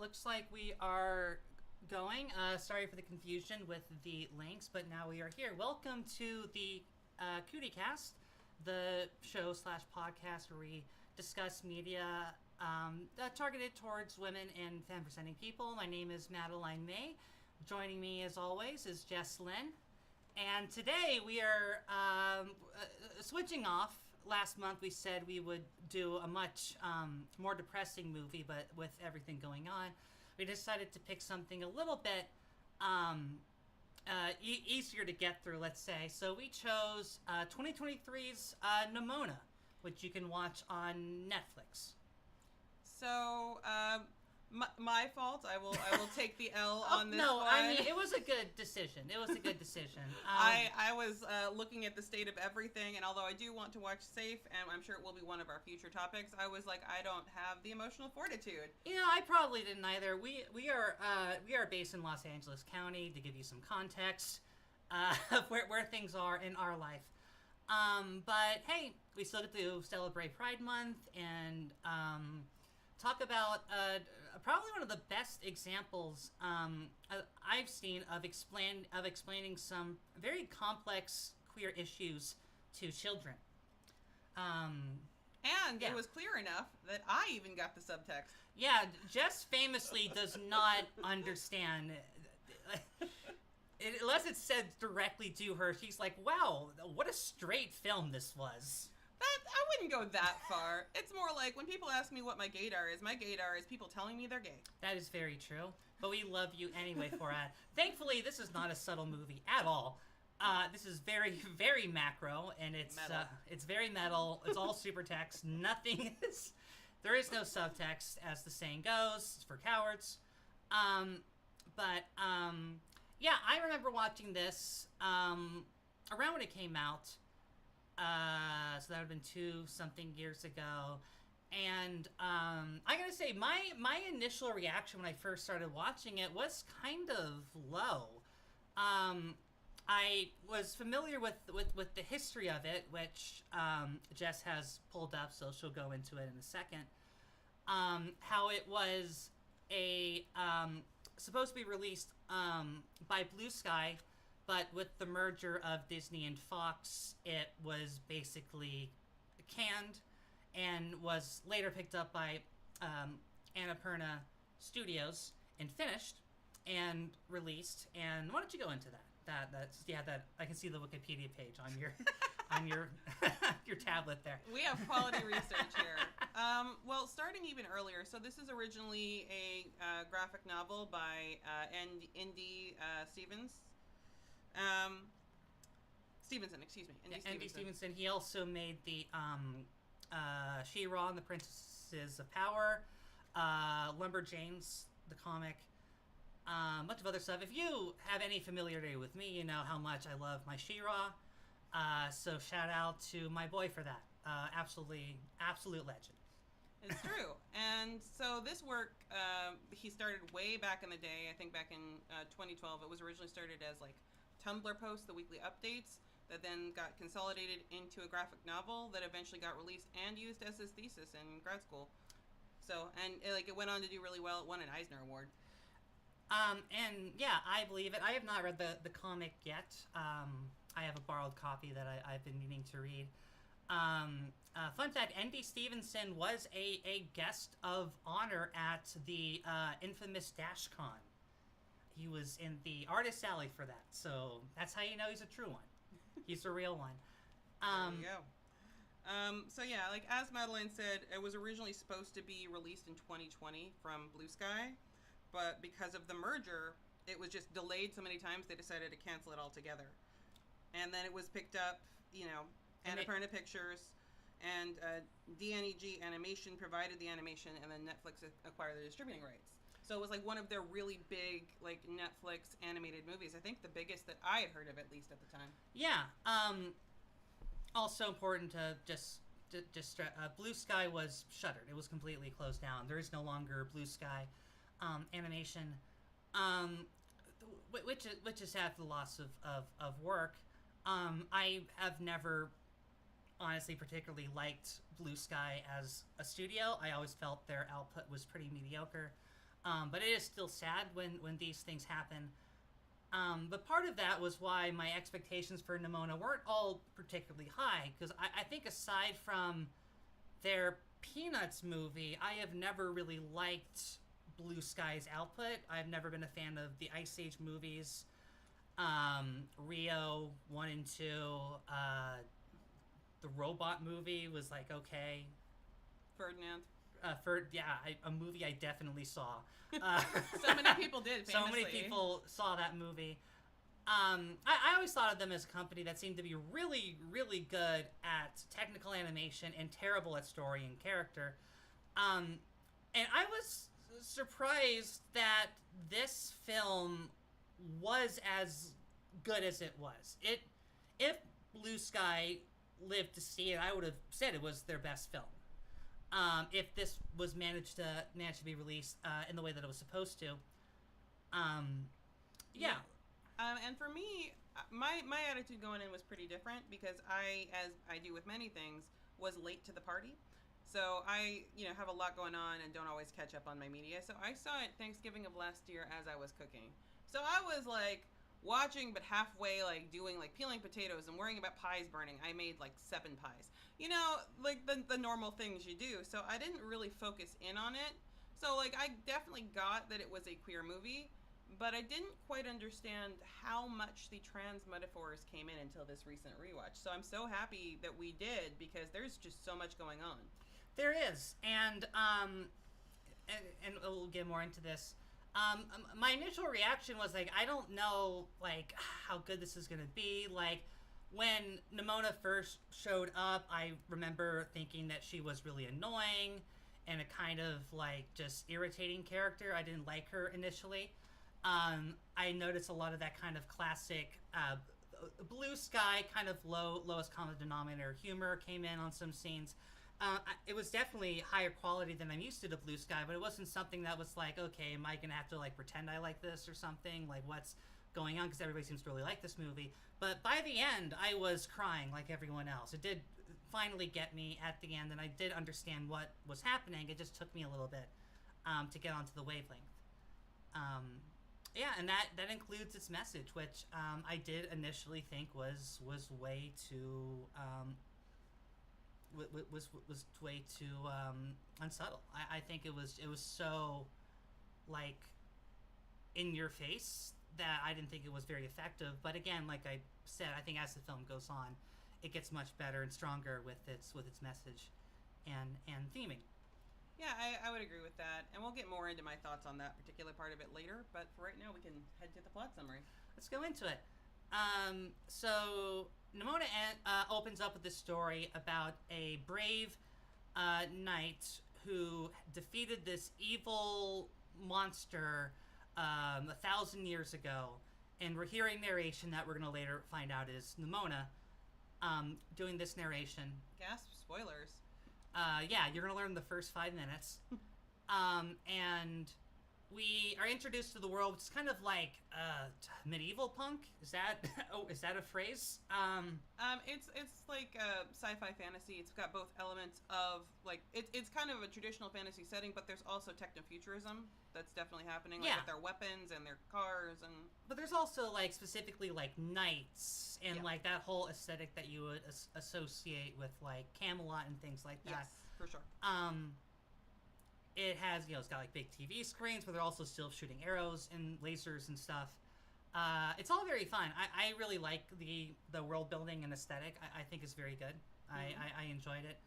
looks like we are going. Sorry for the confusion with the links, but now we are here. Welcome to the Cootie Cast, the show slash podcast where we discuss media targeted towards women and femme-presenting people. My name is Madeline Maye. Joining me, as always, is Jess, Lynne. And today we are switching off. Last month we said we would do a much more depressing movie, but with everything going on, we decided to pick something a little bit easier to get through, let's say. So we chose 2023's Nimona, which you can watch on Netflix. So, my fault. I will take the L on this no, one. I mean, it was a good decision. I was looking at the state of everything, and although I do want to watch Safe, and I'm sure it will be one of our future topics, I was like, I don't have the emotional fortitude. I probably didn't either. We are based in Los Angeles County, to give you some context of where things are in our life. But hey, we still get to celebrate Pride Month and talk about probably one of the best examples I've seen of explaining some very complex queer issues to children. It was clear enough that I even got the subtext. Yeah, Jess famously does not understand. Unless it's said directly to her, she's like, wow, what a straight film this was. I wouldn't go that far. It's more like when people ask me what my gaydar is people telling me they're gay. That is very true. But we love you anyway for it. Thankfully, this is not a subtle movie at all. This is very, very macro, and it's very metal. It's all super text. There is no subtext, as the saying goes. It's for cowards. Yeah, I remember watching this around when it came out. So that would have been 2-something years ago. And I gotta say, my initial reaction when I first started watching it was kind of low. I was familiar with the history of it, which Jess has pulled up, so she'll go into it in a second. How it was supposed to be released by Blue Sky, but with the merger of Disney and Fox, it was basically canned and was later picked up by Annapurna Studios and finished and released. And why don't you go into that? That I can see the Wikipedia page on your your tablet there. We have quality research here. Well, starting even earlier. So this is originally a graphic novel by N.D. Stevenson, excuse me. N.D. Stevenson. He also made the She-Ra and the Princesses of Power, Lumberjanes, the comic, a bunch of other stuff. If you have any familiarity with me, you know how much I love my She-Ra. So shout out to my boy for that. Absolute legend. It's true. And so this work, he started way back in the day. I think back in 2012. It was originally started as like Tumblr posts, the weekly updates, that then got consolidated into a graphic novel that eventually got released and used as his thesis in grad school. So, and it went on to do really well. It won an Eisner Award. And yeah, I believe it. I have not read the comic yet. I have a borrowed copy that I've been meaning to read. Fun fact, N.D. Stevenson was a guest of honor at the infamous DashCon. He was in the artist alley for that, so that's how you know he's a true one. He's a real one. There you go. So yeah, like as Madeline said, it was originally supposed to be released in 2020 from Blue Sky, but because of the merger, it was just delayed so many times they decided to cancel it altogether. And then it was picked up, Annapurna Pictures, and DNEG Animation provided the animation, and then Netflix acquired the distributing rights. So it was like one of their really big, like, Netflix animated movies. I think the biggest that I had heard of, at least at the time. Yeah. Also important to just Blue Sky was shuttered. It was completely closed down. There is no longer Blue Sky Animation, which is sad for the loss of work. I have never honestly particularly liked Blue Sky as a studio. I always felt their output was pretty mediocre. But it is still sad when these things happen. But part of that was why my expectations for Nimona weren't all particularly high, because I think aside from their Peanuts movie, I have never really liked Blue Sky's output. I've never been a fan of the Ice Age movies, Rio 1 and 2. The robot movie was like okay. Ferdinand. A movie I definitely saw. So many people did. Famously. So many people saw that movie. I always thought of them as a company that seemed to be really, really good at technical animation and terrible at story and character. And I was surprised that this film was as good as it was. If Blue Sky lived to see it, I would have said it was their best film. If this was managed to be released in the way that it was supposed to. Yeah. And for me, my attitude going in was pretty different because I, as I do with many things, was late to the party. So I, have a lot going on and don't always catch up on my media. So I saw it Thanksgiving of last year as I was cooking. So I was like watching, but halfway like doing like peeling potatoes and worrying about pies burning. I made like 7 pies. Like the normal things you do. So I didn't really focus in on it. So like I definitely got that it was a queer movie, but I didn't quite understand how much the trans metaphors came in until this recent rewatch. So I'm so happy that we did because there's just so much going on. There is, and we'll get more into this. My initial reaction was like, I don't know like how good this is gonna be. Like when Nimona first showed up, I remember thinking that she was really annoying and a kind of like just irritating character. I didn't like her initially. I noticed a lot of that kind of classic Blue Sky kind of lowest common denominator humor came in on some scenes. It was definitely higher quality than I'm used to Blue Sky, but it wasn't something that was like, okay, am I gonna have to like pretend I like this or something? Like what's going on? Because everybody seems to really like this movie. But by the end, I was crying like everyone else. It did finally get me at the end, and I did understand what was happening. It just took me a little bit to get onto the wavelength. Yeah, and that includes its message, which I did initially think was way too was way too unsubtle. I think it was so like in your face that I didn't think it was very effective. But again, like I said, I think as the film goes on, it gets much better and stronger with its message and theming. Yeah, I would agree with that. And we'll get more into my thoughts on that particular part of it later. But for right now, we can head to the plot summary. Let's go into it. So Nimona opens up with this story about a brave knight who defeated this evil monster 1,000 years ago. And we're hearing narration that we're going to later find out is Nimona doing this narration. Gasp, spoilers. Yeah, you're going to learn the first 5 minutes. And we are introduced to the world, which is kind of like medieval punk. Is that a phrase? It's like sci-fi fantasy. It's got both elements of like it's kind of a traditional fantasy setting, but there's also technofuturism that's definitely happening, like with their weapons and their cars and. But there's also like specifically like knights and like that whole aesthetic that you would associate with like Camelot and things like that. Yes, for sure. It has, it's got like big TV screens, but they're also still shooting arrows and lasers and stuff. It's all very fun. I really like the world building and aesthetic. I think it's very good. Mm-hmm. I enjoyed it.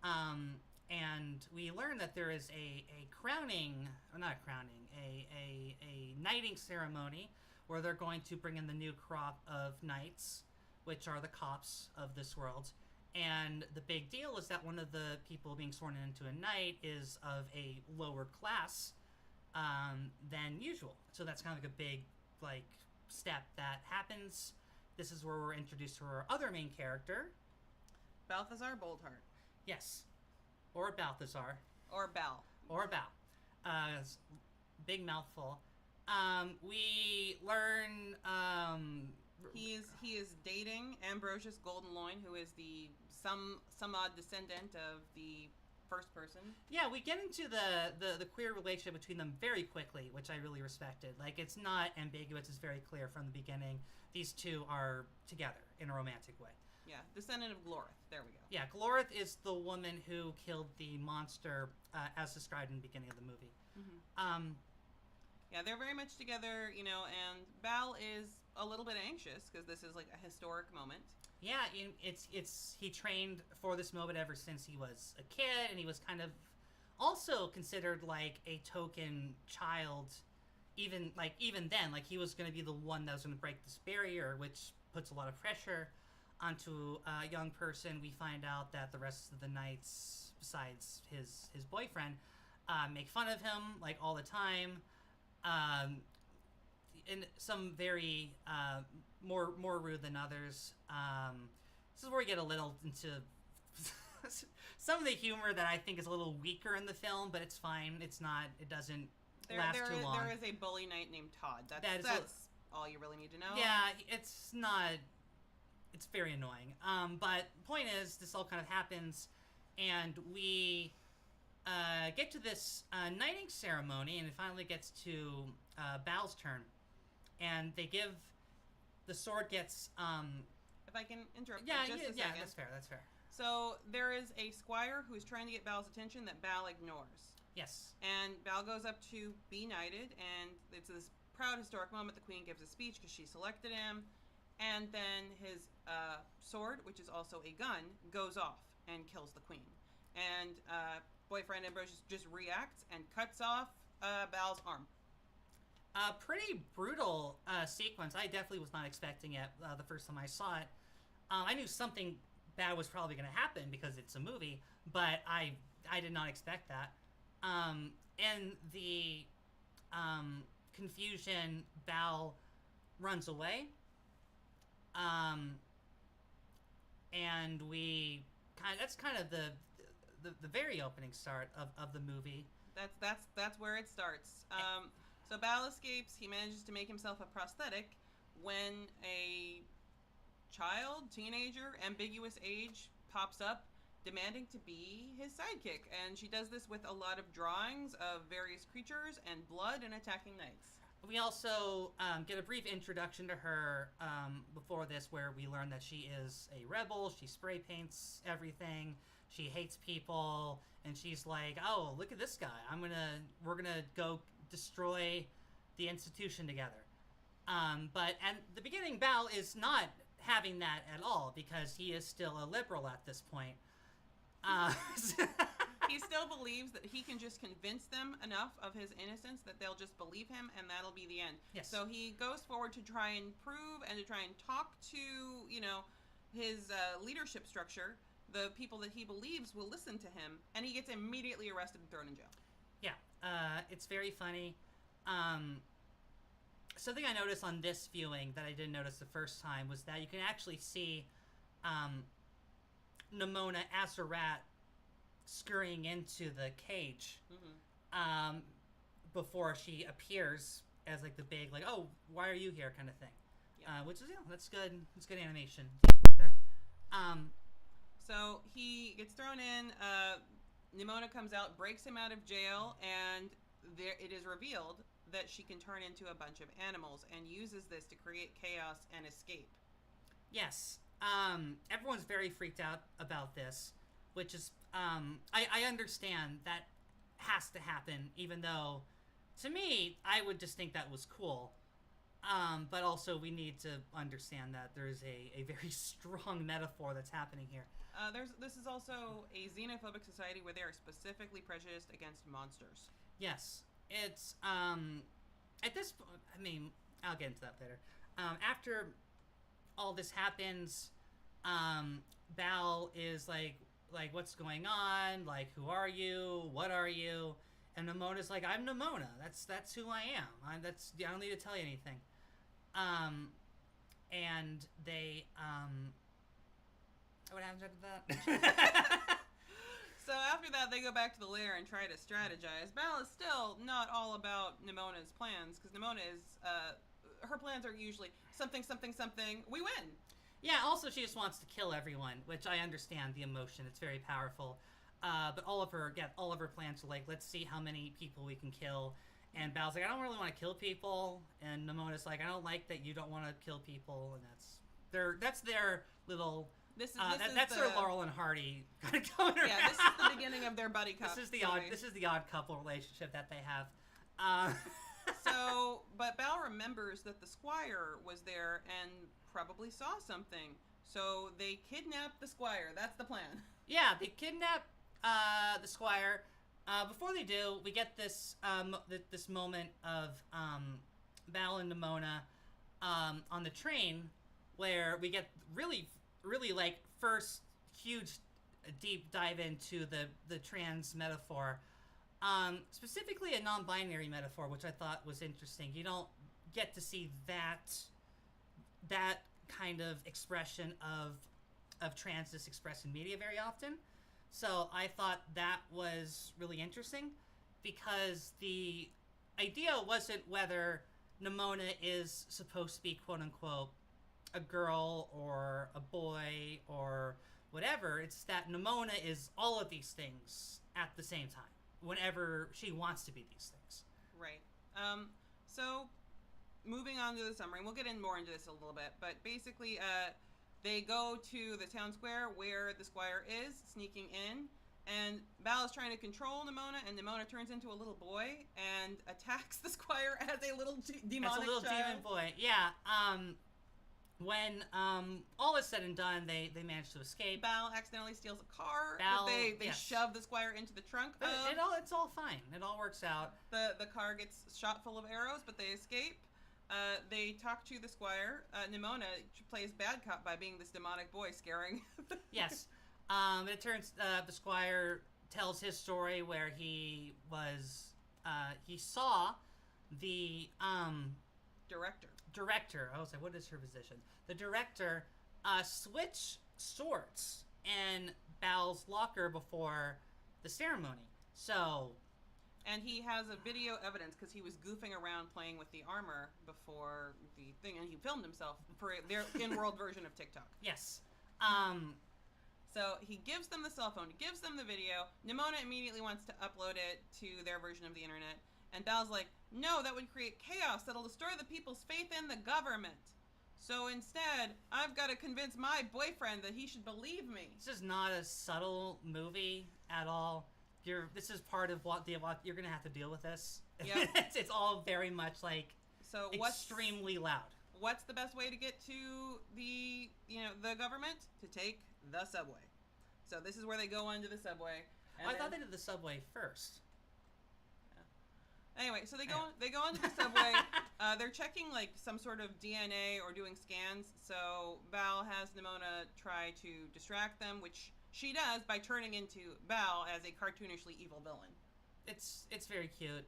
And we learn that there is a crowning, or not a crowning, a knighting ceremony where they're going to bring in the new crop of knights, which are the cops of this world. And the big deal is that one of the people being sworn into a knight is of a lower class than usual. So that's kind of like a big like step that happens. This is where we're introduced to our other main character, Balthazar Boldheart. Yes, or Balthazar, or Bal, big mouthful. We learn. He is dating Ambrosius Goldenloin, who is the some odd descendant of the first person. Yeah, we get into the queer relationship between them very quickly, which I really respected. Like, it's not ambiguous, it's very clear from the beginning. These two are together in a romantic way. Yeah, descendant of Glorith. There we go. Yeah, Glorith is the woman who killed the monster, as described in the beginning of the movie. Mm-hmm. Yeah, they're very much together, you know, and Val is a little bit anxious because this is like a historic moment. Yeah, he trained for this moment ever since he was a kid, and he was kind of also considered like a token child, even then, like he was going to be the one that was going to break this barrier, which puts a lot of pressure onto a young person. We find out that the rest of the knights, besides his boyfriend, make fun of him like all the time. In some very more rude than others. This is where we get a little into some of the humor that I think is a little weaker in the film, but it's fine. It doesn't last too long. There is a bully knight named Todd. That's all you really need to know. Yeah, it's very annoying. But point is, this all kind of happens, and we get to this knighting ceremony, and it finally gets to Bal's turn. And the sword gets, if I can interrupt yeah, for just a second. That's fair. So there is a squire who's trying to get Bal's attention that Bal ignores. Yes. And Bal goes up to be knighted, and it's this proud historic moment. The queen gives a speech because she selected him. And then his sword, which is also a gun, goes off and kills the queen. And boyfriend Ambrose just reacts and cuts off Bal's arm. Pretty brutal sequence. I definitely was not expecting it the first time I saw it. I knew something bad was probably going to happen because it's a movie, but I did not expect that. In the confusion, Bal runs away. And that's kind of the very opening start of the movie. That's where it starts. So Bal escapes. He manages to make himself a prosthetic when a child, teenager, ambiguous age pops up demanding to be his sidekick. And she does this with a lot of drawings of various creatures and blood and attacking knights. We also get a brief introduction to her before this, where we learn that she is a rebel. She spray paints everything. She hates people, and she's like, "Oh, look at this guy! We're gonna go destroy the institution together." But at the beginning, Bal is not having that at all because he is still a liberal at this point. He still believes that he can just convince them enough of his innocence that they'll just believe him, and that'll be the end. Yes. So he goes forward to try and prove and to try and talk to, his leadership structure, the people that he believes will listen to him, and he gets immediately arrested and thrown in jail. Yeah, it's very funny. Something I noticed on this viewing that I didn't notice the first time was that you can actually see Nimona as a rat scurrying into the cage before she appears as like the big, like, "Oh, why are you here?" kind of thing. Yeah. Which is, that's good. It's good animation there. So he gets thrown in. Nimona comes out, breaks him out of jail, and it is revealed that she can turn into a bunch of animals and uses this to create chaos and escape. Yes. Everyone's very freaked out about this, which is, I understand that has to happen, even though, to me, I would just think that was cool. But also we need to understand that there's a very strong metaphor that's happening here. This is also a xenophobic society where they are specifically prejudiced against monsters. Yes. It's, at this point, I mean, I'll get into that later. After all this happens, Bal is like, what's going on? Like, who are you? What are you? And Nimona's like, I'm Nimona. That's who I am. I don't need to tell you anything. And they, what happens after that? So after that, they go back to the lair and try to strategize. Bal is still not all about Nimona's plans, because Nimona is, her plans are usually something, we win. Yeah, also she just wants to kill everyone, which I understand the emotion. It's very powerful. but all of her plans are like, let's see how many people we can kill. And Bal's like, I don't really want to kill people. And Nimona's like, I don't like that you don't want to kill people. And that's their little. That's their Laurel and Hardy kind of going around. Yeah, this is the beginning of their buddy cop. This is the odd couple relationship that they have. But Bal remembers that the squire was there and probably saw something. So they kidnap the squire. That's the plan. Yeah, they kidnap the squire. Before they do, we get this this moment of Bal and Nimona on the train, where we get really like first huge deep dive into the trans metaphor. Specifically a non-binary metaphor, which I thought was interesting. You don't get to see that kind of expression of transness expressed in media very often. So I thought that was really interesting, because the idea wasn't whether Nimona is supposed to be quote-unquote a girl or a boy or whatever. It's that Nimona is all of these things at the same time, whenever she wants to be these things. Right. So, moving on to the summary, and we'll get more into this a little bit, but basically, they go to the town square where the squire is, sneaking in, and Bal is trying to control Nimona, and Nimona turns into a little boy and attacks the squire as a little demonic As a little child. demon boy, yeah. When all is said and done, they manage to escape. Bal accidentally steals a car. They yes. shove the squire into the trunk. It's all fine. It all works out. The car gets shot full of arrows, but they escape. They talk to the squire. Nimona plays bad cop by being this demonic boy scaring. Yes. It turns the squire tells his story where he saw the director. I was like, what is her position? The director switch swords in Bal's locker before the ceremony. So. And he has a video evidence because he was goofing around playing with the armor before the thing, and he filmed himself for their in-world version of TikTok. Yes. So he gives them the cell phone, he gives them the video. Nimona immediately wants to upload it to their version of the internet. And Bal's like, no, that would create chaos. That'll destroy the people's faith in the government. So instead, I've got to convince my boyfriend that he should believe me. This is not a subtle movie at all. This is part of what you're going to have to deal with this. Yeah. It's all very much like extremely loud. What's the best way to get to the government? To take the subway. So this is where they go onto the subway. I thought they did the subway first. Anyway, so they go onto the subway. They're checking like some sort of DNA or doing scans. So Bal has Nimona try to distract them, which she does by turning into Bal as a cartoonishly evil villain. It's very cute.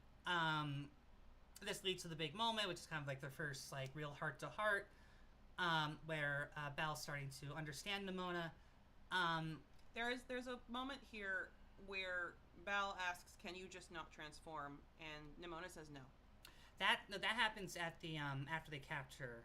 This leads to the big moment, which is kind of like their first like real heart to heart, where Bal's starting to understand Nimona. There's a moment here where Bal asks, "Can you just not transform?" And Nimona says no. That happens at the after they capture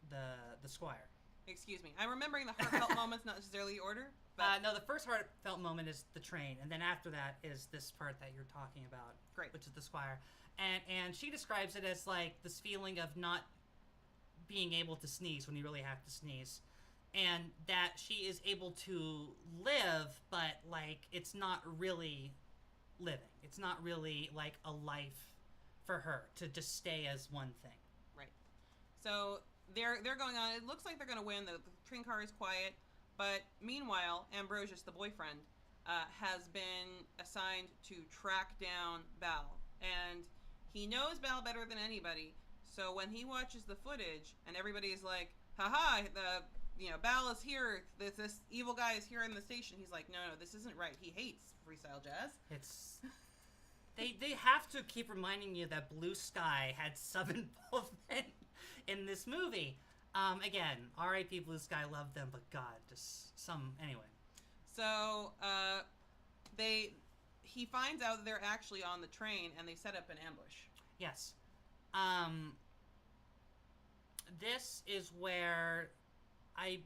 the squire. Excuse me. I'm remembering the heartfelt moments, not necessarily the order. But no, the first heartfelt moment is the train, and then after that is this part that you're talking about. Great. Which is the squire. And she describes it as like this feeling of not being able to sneeze when you really have to sneeze. And that she is able to live, but like it's not really living. It's not really like a life for her to just stay as one thing. Right. So they're going on. It looks like they're going to win. The train car is quiet. But meanwhile, Ambrosius, the boyfriend, has been assigned to track down Bal. And he knows Bal better than anybody. So when he watches the footage and everybody's like, haha, Bal is here. This evil guy is here in the station. He's like, no, this isn't right. He hates freestyle jazz. It's... They have to keep reminding you that Blue Sky had some involvement in this movie. Again, R.I.P. Blue Sky, love them, but God, just some... Anyway. So, he finds out that they're actually on the train, and they set up an ambush. Yes. This is where I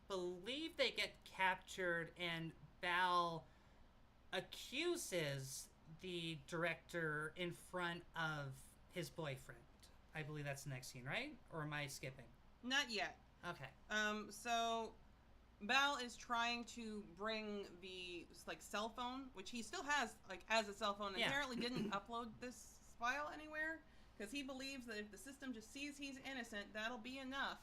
believe they get captured, and Bal accuses the director in front of his boyfriend. I believe that's the next scene, right? Or am I skipping? Not yet. Okay. So Bal is trying to bring the like cell phone, which he still has like as a cell phone. And apparently didn't upload this file anywhere because he believes that if the system just sees he's innocent, that'll be enough.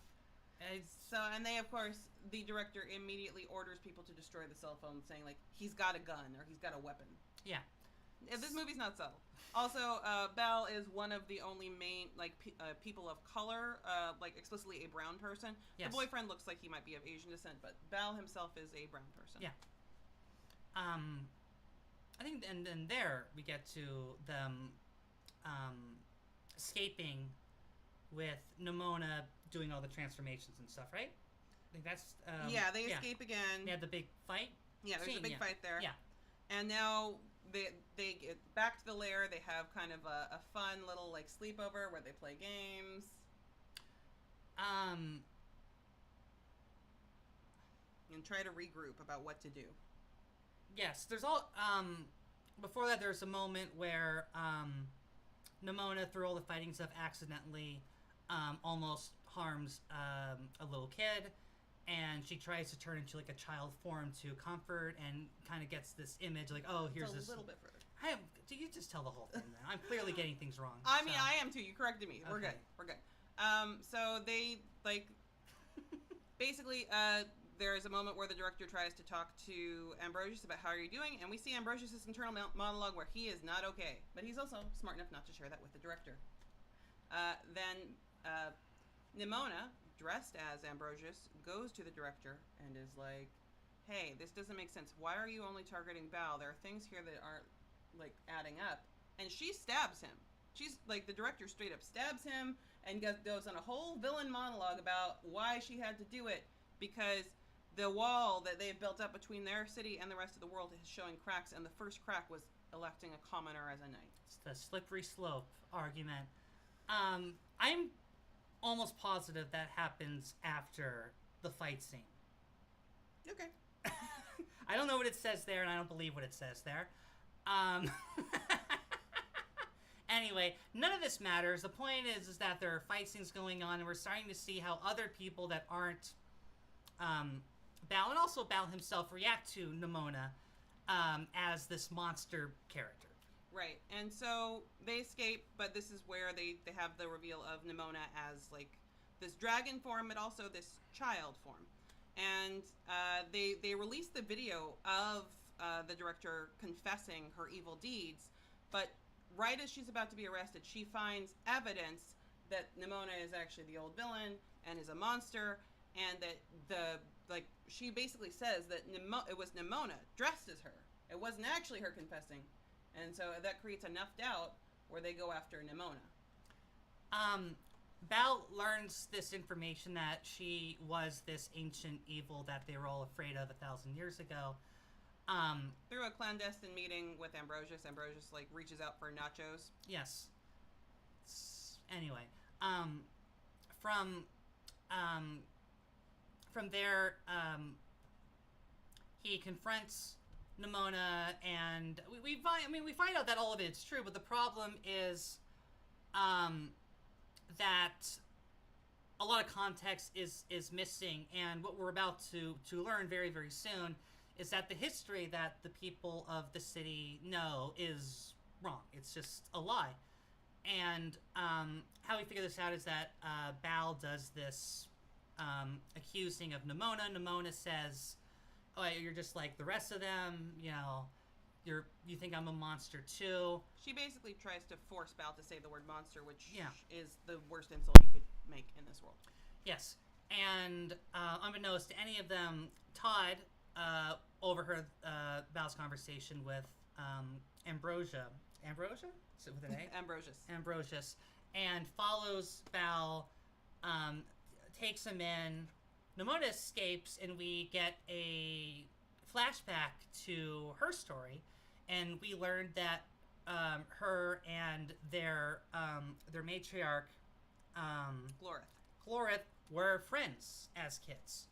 And they, of course, the director immediately orders people to destroy the cell phone, saying like he's got a gun or he's got a weapon. Yeah. This movie's not subtle. Also, Bal is one of the only main people of color, like explicitly a brown person. Yes. The boyfriend looks like he might be of Asian descent, but Bal himself is a brown person. Yeah. I think, and then there we get to them escaping with Nimona doing all the transformations and stuff, right? I think that's they escape again. They had the big fight. Yeah, there's a big fight there. Yeah. And now they get back to the lair. They have kind of a fun little like sleepover where they play games. And try to regroup about what to do. Yes, there's all before that there's a moment where Nimona, through all the fighting stuff, accidentally almost harms a little kid, and she tries to turn into like a child form to comfort, and kind of gets this image like, oh, here's this. A little bit further. Do you just tell the whole thing then? I'm clearly getting things wrong. I mean, I am too. You corrected me. We're good. We're good. So they like basically there is a moment where the director tries to talk to Ambrosius about how are you doing, and we see Ambrosius' internal monologue where he is not okay, but he's also smart enough not to share that with the director. Then Nimona, dressed as Ambrosius, goes to the director and is like, hey, this doesn't make sense. Why are you only targeting Bal? There are things here that aren't like adding up. And she stabs him. She's like, the director straight up stabs him and goes on a whole villain monologue about why she had to do it, because the wall that they've built up between their city and the rest of the world is showing cracks, and the first crack was electing a commoner as a knight. It's the slippery slope argument. I'm almost positive that happens after the fight scene. Okay. I don't know what it says there, and I don't believe what it says there. Anyway, none of this matters. The point is that there are fight scenes going on, and we're starting to see how other people that aren't Bal, and also Bal himself, react to Nimona as this monster character. Right, and so they escape, but this is where they have the reveal of Nimona as like this dragon form, but also this child form. And they released the video of the director confessing her evil deeds, but right as she's about to be arrested, she finds evidence that Nimona is actually the old villain and is a monster, and that she basically says that it was Nimona dressed as her. It wasn't actually her confessing. And so that creates enough doubt where they go after Nimona. Bal learns this information that she was this ancient evil that they were all afraid of 1,000 years ago. Through a clandestine meeting with Ambrosius. Ambrosius like reaches out for nachos. Yes. Anyway, from there, he confronts Nimona, and we find out that all of it's true, but the problem is that a lot of context is missing, and what we're about to learn very, very soon is that the history that the people of the city know is wrong. It's just a lie. And how we figure this out is that Bal does this accusing of Nimona. Nimona says, oh, you're just like the rest of them, you think I'm a monster too. She basically tries to force Bal to say the word monster, which is the worst insult you could make in this world. Yes. And unbeknownst to any of them, Todd overheard Bal's conversation with Ambrosia. Ambrosia? Is it with an A? Ambrosius. And follows Bal, takes him in. Nimona escapes, and we get a flashback to her story, and we learned that her and their matriarch, Glorith, were friends as kids.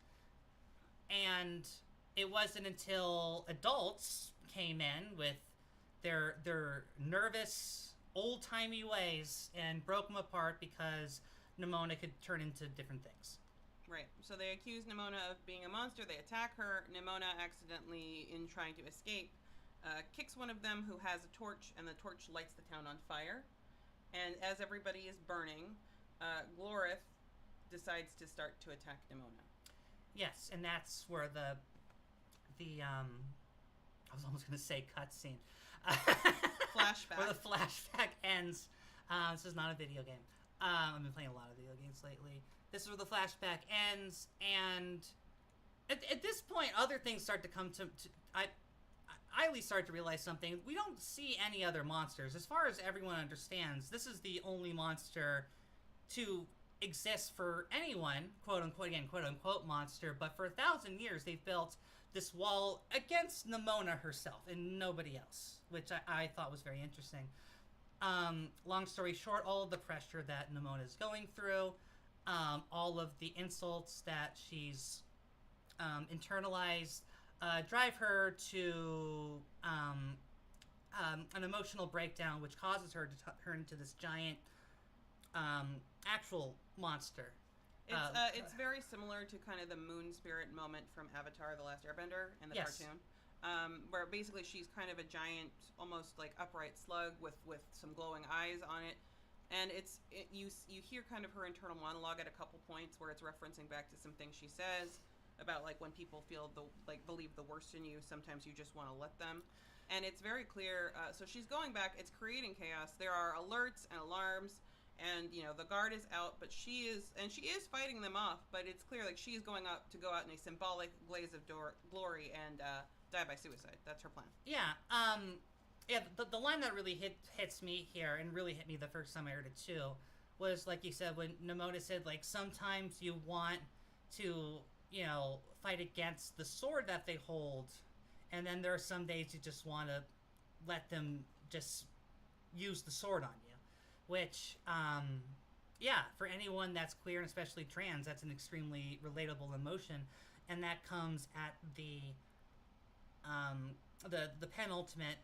And it wasn't until adults came in with their nervous, old-timey ways and broke them apart because Nimona could turn into different things. Right. So they accuse Nimona of being a monster. They attack her. Nimona accidentally, in trying to escape, kicks one of them who has a torch, and the torch lights the town on fire. And as everybody is burning, Glorith decides to start to attack Nimona. Yes, and that's where the I was almost going to say cutscene. Flashback. Where the flashback ends. This is not a video game. I've been playing a lot of video games lately. This is where the flashback ends, and at this point, other things start to come to I at least start to realize something. We don't see any other monsters. As far as everyone understands, this is the only monster to exist for anyone, quote unquote, again, quote unquote monster, but for 1,000 years they've built this wall against Nimona herself and nobody else, which I thought was very interesting. Long story short, all of the pressure that Nimona is going through, all of the insults that she's internalized, drive her to an emotional breakdown, which causes her to turn into this giant actual monster. It's very similar to kind of the moon spirit moment from Avatar: The Last Airbender in the cartoon, where basically she's kind of a giant, almost like upright slug with some glowing eyes on it, and you hear kind of her internal monologue at a couple points where it's referencing back to some things she says about like when people believe the worst in you, sometimes you just want to let them, and it's very clear. So she's going back. It's creating chaos. There are alerts and alarms. And, the guard is out, but she is fighting them off, but it's clear, like, she is going up to go out in a symbolic blaze of glory and die by suicide. That's her plan. Yeah, the line that really hits me here, and really hit me the first time I heard it, too, was, like you said, when Nimona said, like, sometimes you want to, fight against the sword that they hold, and then there are some days you just want to let them just use the sword on you. Which, for anyone that's queer and especially trans, that's an extremely relatable emotion, and that comes at the penultimate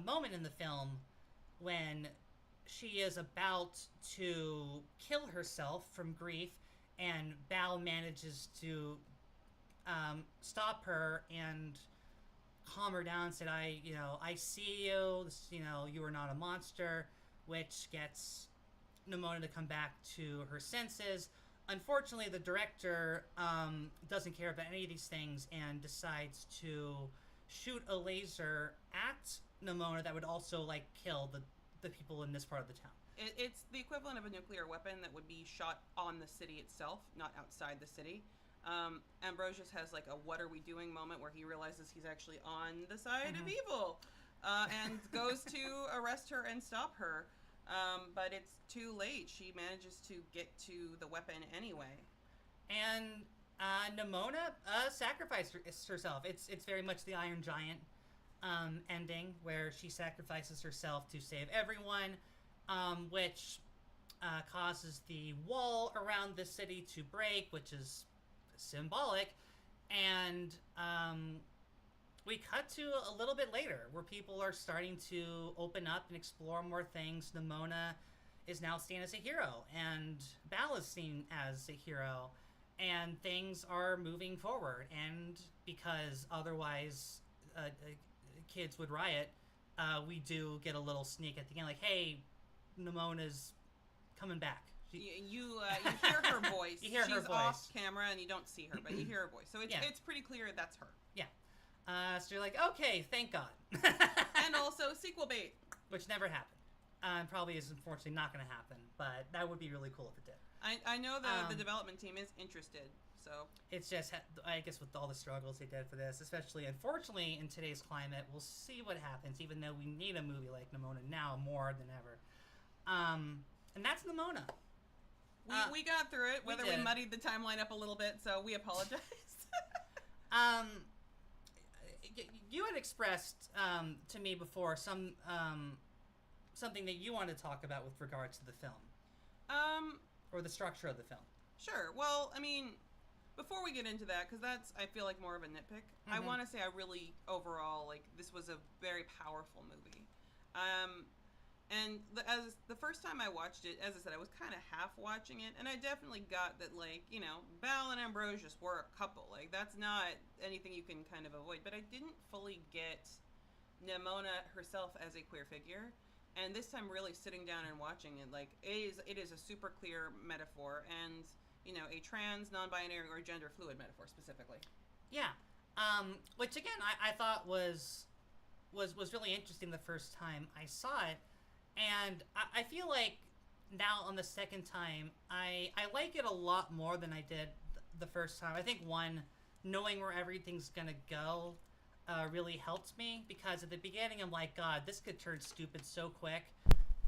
moment in the film when she is about to kill herself from grief, and Bao manages to stop her and calm her down and said, I see you, you are not a monster, which gets Nimona to come back to her senses. Unfortunately, the director doesn't care about any of these things and decides to shoot a laser at Nimona that would also, like, kill the people in this part of the town. It's the equivalent of a nuclear weapon that would be shot on the city itself, not outside the city. Ambrosius has, like, a what are we doing moment where he realizes he's actually on the side of evil, and goes to arrest her and stop her. But it's too late. She manages to get to the weapon anyway. And Nimona sacrificed herself. It's very much the Iron Giant ending, where she sacrifices herself to save everyone, which causes the wall around the city to break, which is symbolic. And we cut to a little bit later where people are starting to open up and explore more things. Nimona is now seen as a hero, and Bao is seen as a hero, and things are moving forward. And because otherwise kids would riot, we do get a little sneak at the end, like, hey, Nimona's coming back. You hear her voice. You hear her voice. She's off camera and you don't see her, but you hear her voice. So it's pretty clear that's her. Yeah. So you're like, okay, thank God. And also sequel bait. Which never happened. Probably is unfortunately not going to happen, but that would be really cool if it did. I know the development team is interested, so. It's just, I guess with all the struggles they did for this, especially, unfortunately, in today's climate, we'll see what happens, even though we need a movie like Nimona now more than ever. And that's Nimona. We got through it, whether we muddied the timeline up a little bit, so we apologize. You had expressed to me before something that you want to talk about with regards to the film. Or the structure of the film. Sure. Well, I mean, before we get into that, because that's, I feel like, more of a nitpick, I want to say I really, overall, like, this was a very powerful movie. And as the first time I watched it, as I said, I was kind of half watching it, and I definitely got that, like, you know, Val and Ambrosius were a couple. Like, that's not anything you can kind of avoid. But I didn't fully get Nimona herself as a queer figure. And this time, really sitting down and watching it, like, it is a super clear metaphor, and, you know, a trans, non-binary, or gender fluid metaphor specifically. Yeah. Which, again, I thought was really interesting the first time I saw it. And I feel like now on the second time, I like it a lot more than I did the first time. I think, one, knowing where everything's going to go really helped me, because at the beginning I'm like, God, this could turn stupid so quick.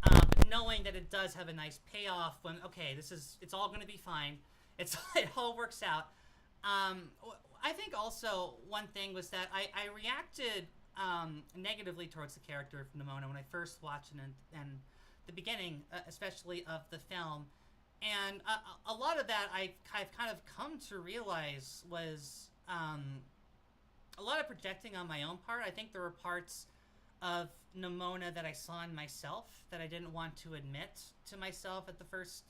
But knowing that it does have a nice payoff when, okay, it's all going to be fine. It all works out. I think also one thing was that I reacted negatively towards the character of Nimona when I first watched it and the beginning, especially of the film. And a lot of that I've kind of come to realize was a lot of projecting on my own part. I think there were parts of Nimona that I saw in myself that I didn't want to admit to myself at the first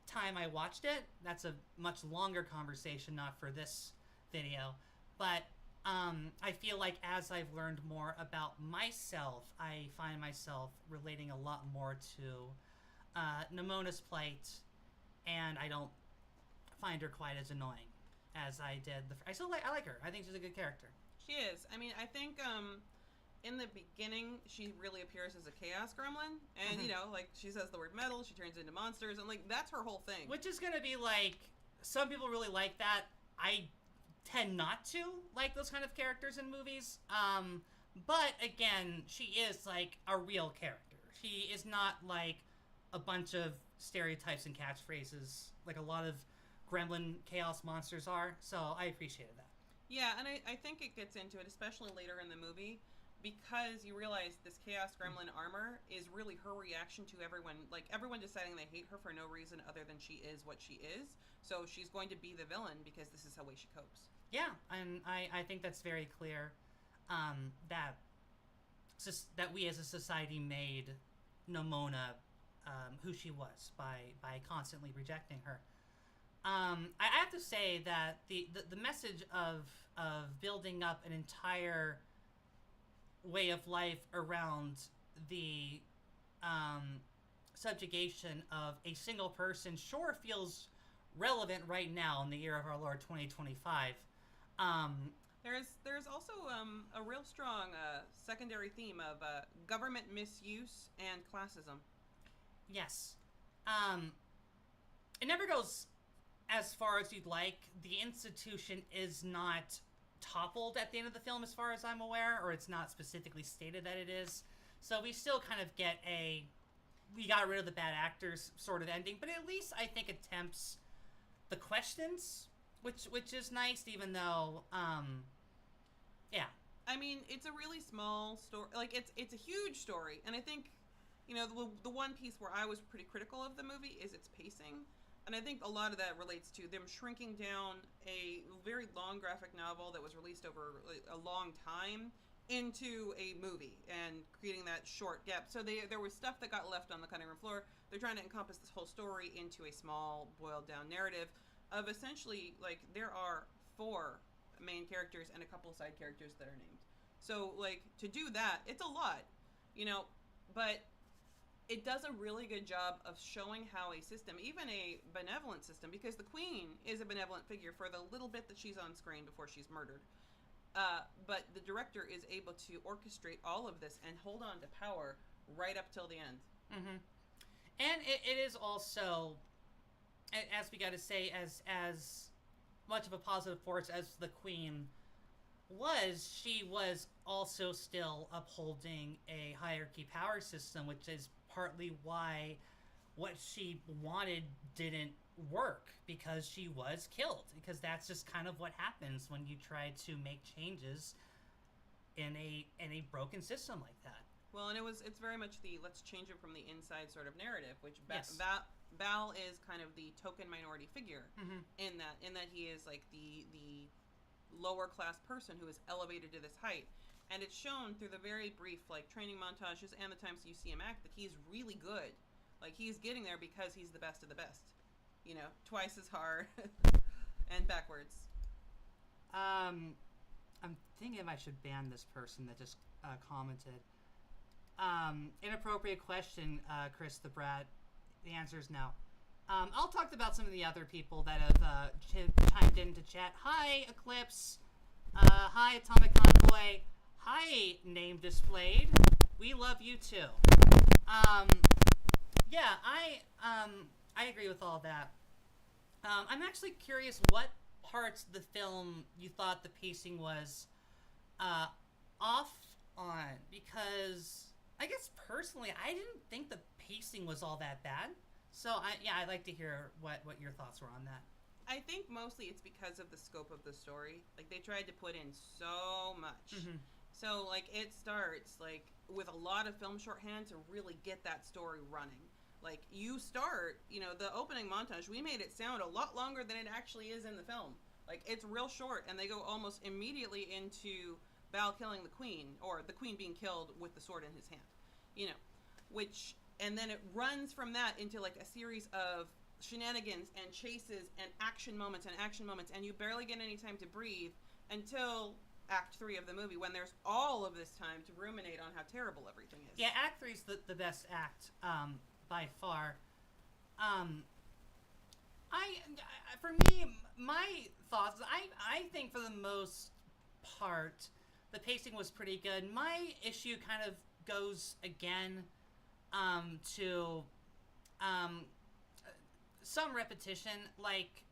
time I watched it. That's a much longer conversation, not for this video. But I feel like as I've learned more about myself, I find myself relating a lot more to Nimona's plight, and I don't find her quite as annoying as I did. I like her. I think she's a good character. She is. I mean, I think in the beginning, she really appears as a chaos gremlin, and you know, like, she says the word metal, she turns into monsters, and like, that's her whole thing. Which is gonna be like, some people really like that. I tend not to like those kind of characters in movies. But again, she is like a real character. She is not like a bunch of stereotypes and catchphrases like a lot of gremlin chaos monsters are. So I appreciated that. Yeah, and I think it gets into it, especially later in the movie, because you realize this chaos gremlin armor is really her reaction to everyone, like everyone deciding they hate her for no reason other than she is what she is. So she's going to be the villain because this is how way she copes. Yeah, and I think that's very clear, that we as a society made Nimona who she was by constantly rejecting her. I have to say that the message of building up an entire way of life around the subjugation of a single person sure feels relevant right now in the year of our Lord 2025. There's also a real strong secondary theme of government misuse and classism. Yes. It never goes as far as you'd like. The institution is not toppled at the end of the film, as far as I'm aware, or it's not specifically stated that it is. So we still kind of get we got rid of the bad actors sort of ending, but at least I think attempts the questions, which is nice, even though, yeah. I mean, it's a really small story. Like, it's a huge story, and I think, you know, the one piece where I was pretty critical of the movie is its pacing. And I think a lot of that relates to them shrinking down a very long graphic novel that was released over a long time into a movie and creating that short gap. So there was stuff that got left on the cutting room floor. They're trying to encompass this whole story into a small, boiled down narrative of essentially, like, there are 4 main characters and a couple of side characters that are named. So, like, to do that, it's a lot, you know, but it does a really good job of showing how a system, even a benevolent system, because the Queen is a benevolent figure for the little bit that she's on screen before she's murdered. But the director is able to orchestrate all of this and hold on to power right up till the end. Mm-hmm. And it is also, as we got to say, as much of a positive force as the Queen was, she was also still upholding a hierarchy power system, which is partly why what she wanted didn't work, because she was killed, because that's just kind of what happens when you try to make changes in a broken system like that. Well, and it's very much the let's change it from the inside sort of narrative, which Yes. Val is kind of the token minority figure Mm-hmm. in that he is like the lower class person who is elevated to this height. And it's shown through the very brief like training montages and the times you see him act that he's really good. Like he's getting there because he's the best of the best. You know, twice as hard and backwards. I'm thinking if I should ban this person that just commented. Inappropriate question, Chris the Brat. The answer is no. I'll talk about some of the other people that have chimed into chat. Hi, Eclipse. Hi, Atomic Convoy. Hi, Name Displayed. We love you too. Yeah, I agree with all that. I'm actually curious what parts of the film you thought the pacing was off on, because I guess personally I didn't think the pacing was all that bad. So I'd like to hear what your thoughts were on that. I think mostly it's because of the scope of the story. Like they tried to put in so much. Mm-hmm. So like it starts like with a lot of film shorthand to really get that story running. Like you start, you know, the opening montage, we made it sound a lot longer than it actually is in the film. Like it's real short, and they go almost immediately into Val killing the queen, or the queen being killed with the sword in his hand. You know, which, and then it runs from that into like a series of shenanigans and chases and action moments, and you barely get any time to breathe until Act 3 of the movie, when there's all of this time to ruminate on how terrible everything is. Yeah, Act 3 is the best act by far. For me, my thoughts, I think for the most part, the pacing was pretty good. My issue kind of goes again to some repetition. Like,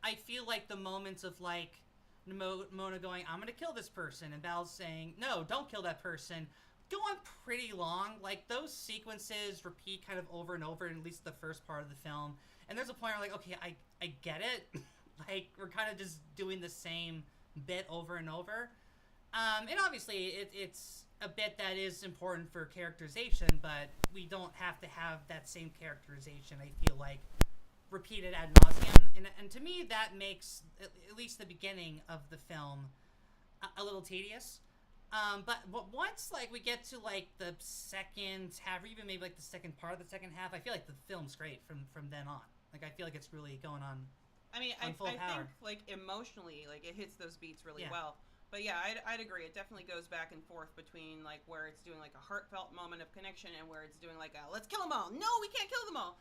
I feel like the moments of, like, Nimona going, I'm gonna kill this person, and Val saying, no, don't kill that person, go on pretty long. Like, those sequences repeat kind of over and over in at least the first part of the film. And there's a point where, like, okay, I get it. Like, we're kind of just doing the same bit over and over. And obviously, it's a bit that is important for characterization, but we don't have to have that same characterization, I feel like, repeated ad nauseum. And to me, that makes at least the beginning of the film a little tedious. But once, like, we get to, like, the second half, or even maybe, like, the second part of the second half, I feel like the film's great from then on. Like, I feel like it's really going on. I mean, I think, like, emotionally, like, it hits those beats really well. But yeah, I'd agree. It definitely goes back and forth between, like, where it's doing, like, a heartfelt moment of connection and where it's doing, like, let's kill them all. No, we can't kill them all.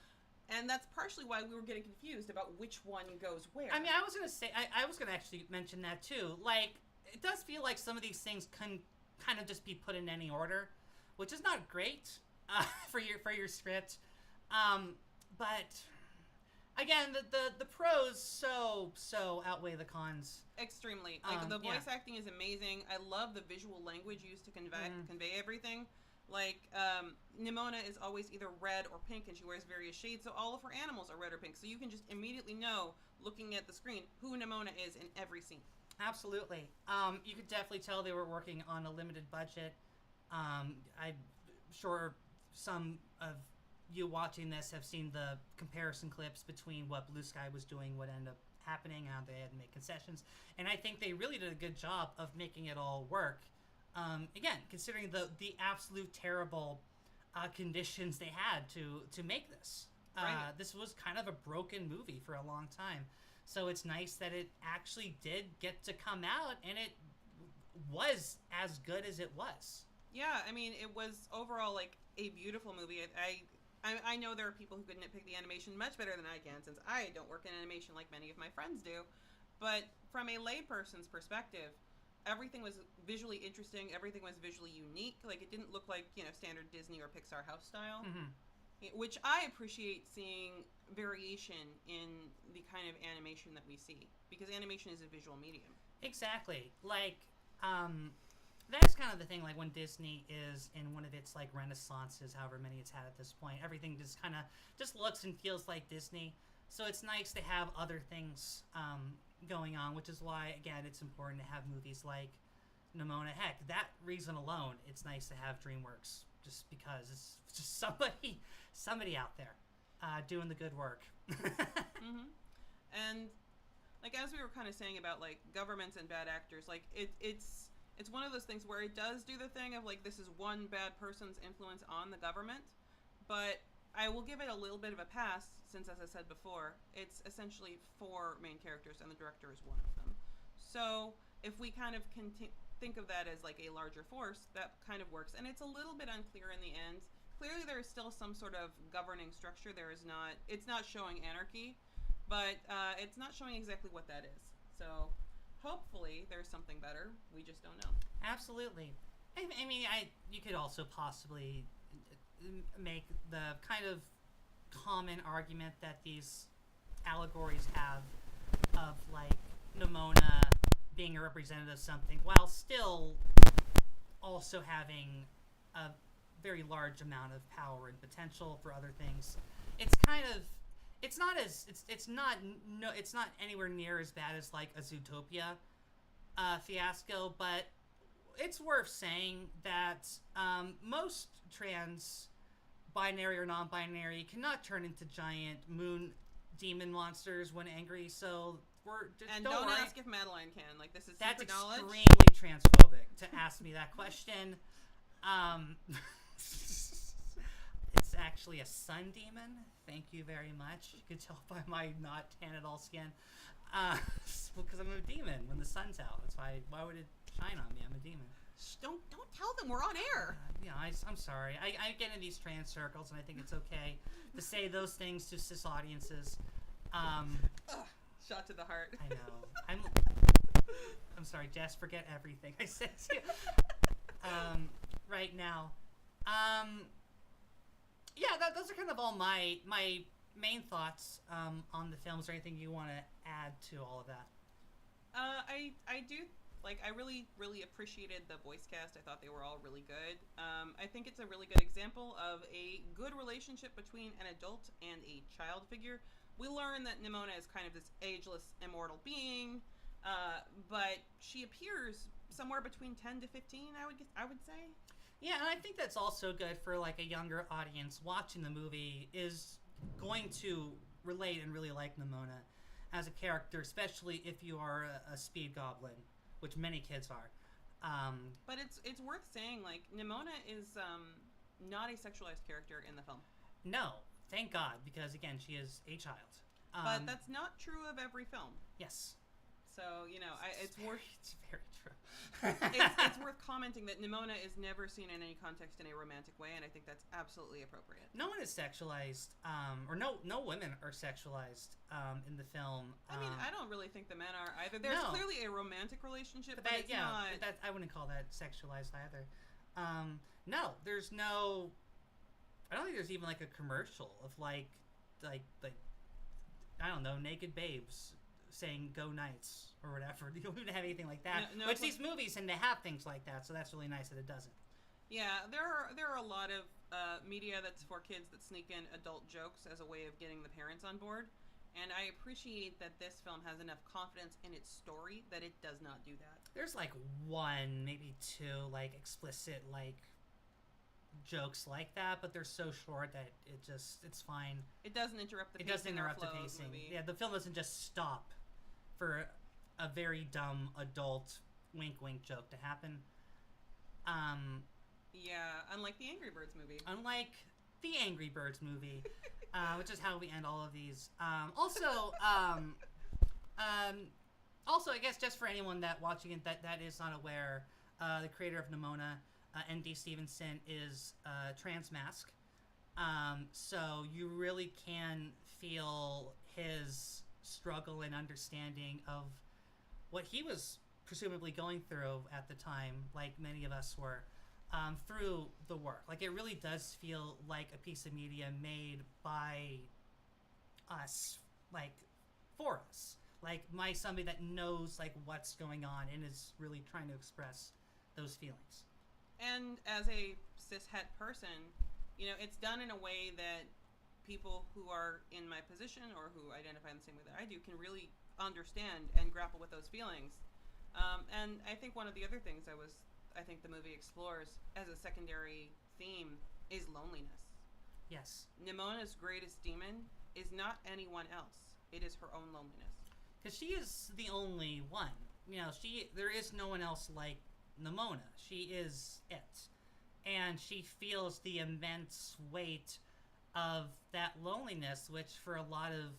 And that's partially why we were getting confused about which one goes where. I mean, I was going to say, I was going to actually mention that, too. Like, it does feel like some of these things can kind of just be put in any order, which is not great for your script. But again, the pros so outweigh the cons. Extremely. Like, the voice acting is amazing. I love the visual language used to convey everything. Like, Nimona is always either red or pink, and she wears various shades, so all of her animals are red or pink. So you can just immediately know, looking at the screen, who Nimona is in every scene. Absolutely. You could definitely tell they were working on a limited budget. I'm sure some of you watching this have seen the comparison clips between what Blue Sky was doing, what ended up happening, how they had to make concessions. And I think they really did a good job of making it all work. Again, considering the absolute terrible conditions they had to make this. Right. This was kind of a broken movie for a long time. So it's nice that it actually did get to come out, and it was as good as it was. Yeah, I mean, it was overall, like, a beautiful movie. I know there are people who could nitpick the animation much better than I can, since I don't work in animation like many of my friends do. But from a layperson's perspective, everything was visually interesting. Everything was visually unique. Like, it didn't look like, you know, standard Disney or Pixar house style. Mm-hmm. Which I appreciate seeing variation in the kind of animation that we see, because animation is a visual medium. Exactly. Like, that's kind of the thing, like, when Disney is in one of its, like, renaissances, however many it's had at this point, everything just kind of just looks and feels like Disney. So it's nice to have other things going on, which is why, again, it's important to have movies like Nimona. Heck, that reason alone, it's nice to have DreamWorks, just because it's just somebody out there. doing the good work. Mm-hmm. And like as we were kind of saying about like governments and bad actors, like it's one of those things where it does do the thing of like this is one bad person's influence on the government, but I will give it a little bit of a pass since, as I said before, it's essentially 4 main characters and the director is one of them. So if we kind of think of that as like a larger force, that kind of works. And it's a little bit unclear in the end. Clearly there is still some sort of governing structure. It's not showing anarchy, but it's not showing exactly what that is. So hopefully there's something better. We just don't know. Absolutely. I mean, you could also possibly make the kind of common argument that these allegories have of like Nimona being a representative of something while still also having a very large amount of power and potential for other things. It's kind of it's not anywhere near as bad as like a Zootopia fiasco, but it's worth saying that most trans binary or non-binary cannot turn into giant moon demon monsters when angry, so we're just and don't worry. Ask if Madeline can. Like this is That's secret knowledge. extremely transphobic to ask me that question. It's actually a sun demon. Thank you very much. You can tell by my not tan at all skin. Because I'm a demon when the sun's out. That's why would it shine on me? I'm a demon. Shh, don't tell them we're on air. I'm sorry. I get in these trans circles, and I think it's okay to say those things to cis audiences. Shot to the heart. I know. I'm sorry, Jess. Forget everything I said to you right now. Those are kind of all my main thoughts on the film. Is there anything you want to add to all of that? I do. Like, I really, really appreciated the voice cast. I thought they were all really good. I think it's a really good example of a good relationship between an adult and a child figure. We learn that Nimona is kind of this ageless, immortal being, but she appears somewhere between 10 to 15, I would say. Yeah, and I think that's also good for, like, a younger audience watching the movie is going to relate and really like Nimona as a character, especially if you are a speed goblin, which many kids are. But it's worth saying, like, Nimona is not a sexualized character in the film. No, thank God, because, again, she is a child. But that's not true of every film. Yes. So, it's very true. it's worth commenting that Nimona is never seen in any context in a romantic way, and I think that's absolutely appropriate. No one is sexualized, or no women are sexualized in the film. I mean, I don't really think the men are either. There's clearly a romantic relationship, but it's not. I wouldn't call that sexualized either. No, there's no. I don't think there's even like a commercial of like I don't know, naked babes saying "Go Knights" or whatever. You don't even have anything like that. No, which these movies tend to have things like that, so that's really nice that it doesn't. Yeah, there are a lot of media that's for kids that sneak in adult jokes as a way of getting the parents on board, and I appreciate that this film has enough confidence in its story that it does not do that. There's like 1, maybe 2, like explicit like jokes like that, but they're so short that it's fine. It doesn't interrupt the pacing. It doesn't interrupt the pacing. Yeah, the film doesn't just stop for a very dumb adult wink joke to happen. Yeah, unlike the Angry Birds movie. Which is how we end all of these. Also, I guess just for anyone that watching it that is not aware, the creator of Nimona, N.D. Stevenson, is trans mask. So you really can feel his struggle and understanding of what he was presumably going through at the time, like many of us were, through the work. Like, it really does feel like a piece of media made by us, like, for us. Like, somebody that knows, like, what's going on and is really trying to express those feelings. And as a cis-het person, it's done in a way that people who are in my position or who identify in the same way that I do can really understand and grapple with those feelings. And I think one of the other things I think the movie explores as a secondary theme is loneliness. Yes. Nimona's greatest demon is not anyone else. It is her own loneliness. Because she is the only one. There is no one else like Nimona. She is it. And she feels the immense weight of that loneliness, which for a lot of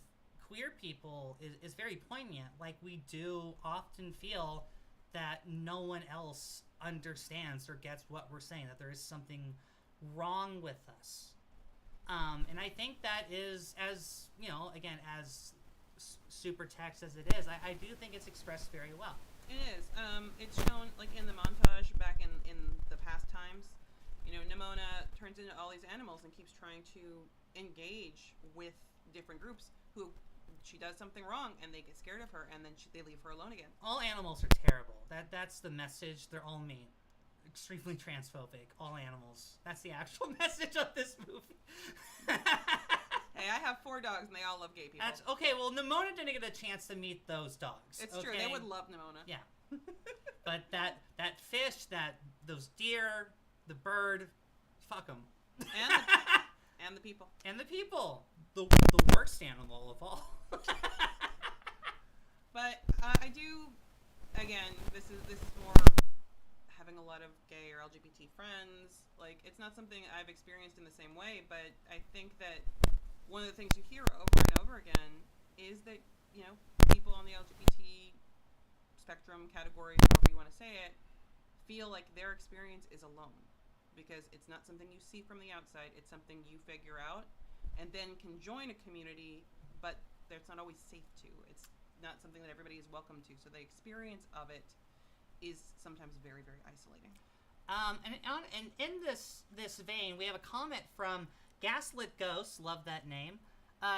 queer people is very poignant. Like, we do often feel that no one else understands or gets what we're saying, that there is something wrong with us. And I think that is, as, again, as super text as it is, I do think it's expressed very well. It is. It's shown, like, in the montage back in the past times. Nimona turns into all these animals and keeps trying to engage with different groups who she does something wrong and they get scared of her and then they leave her alone again. All animals are terrible. That's the message. They're all mean. Extremely transphobic. All animals. That's the actual message of this movie. Hey, I have 4 dogs and they all love gay people. That's okay. Well, Nimona didn't get a chance to meet those dogs. It's true. They would love Nimona. Yeah. But that fish, those deer, the bird, fuck them. And the people. And the people. The worst animal of all. But I do, again, this is more having a lot of gay or LGBT friends. Like, it's not something I've experienced in the same way, but I think that one of the things you hear over and over again is that, people on the LGBT spectrum category, however you want to say it, feel like their experience is alone. Because it's not something you see from the outside, it's something you figure out and then can join a community, but it's not always safe to. It's not something that everybody is welcome to. So the experience of it is sometimes very, very isolating. And in this vein, we have a comment from Gaslit Ghost, love that name.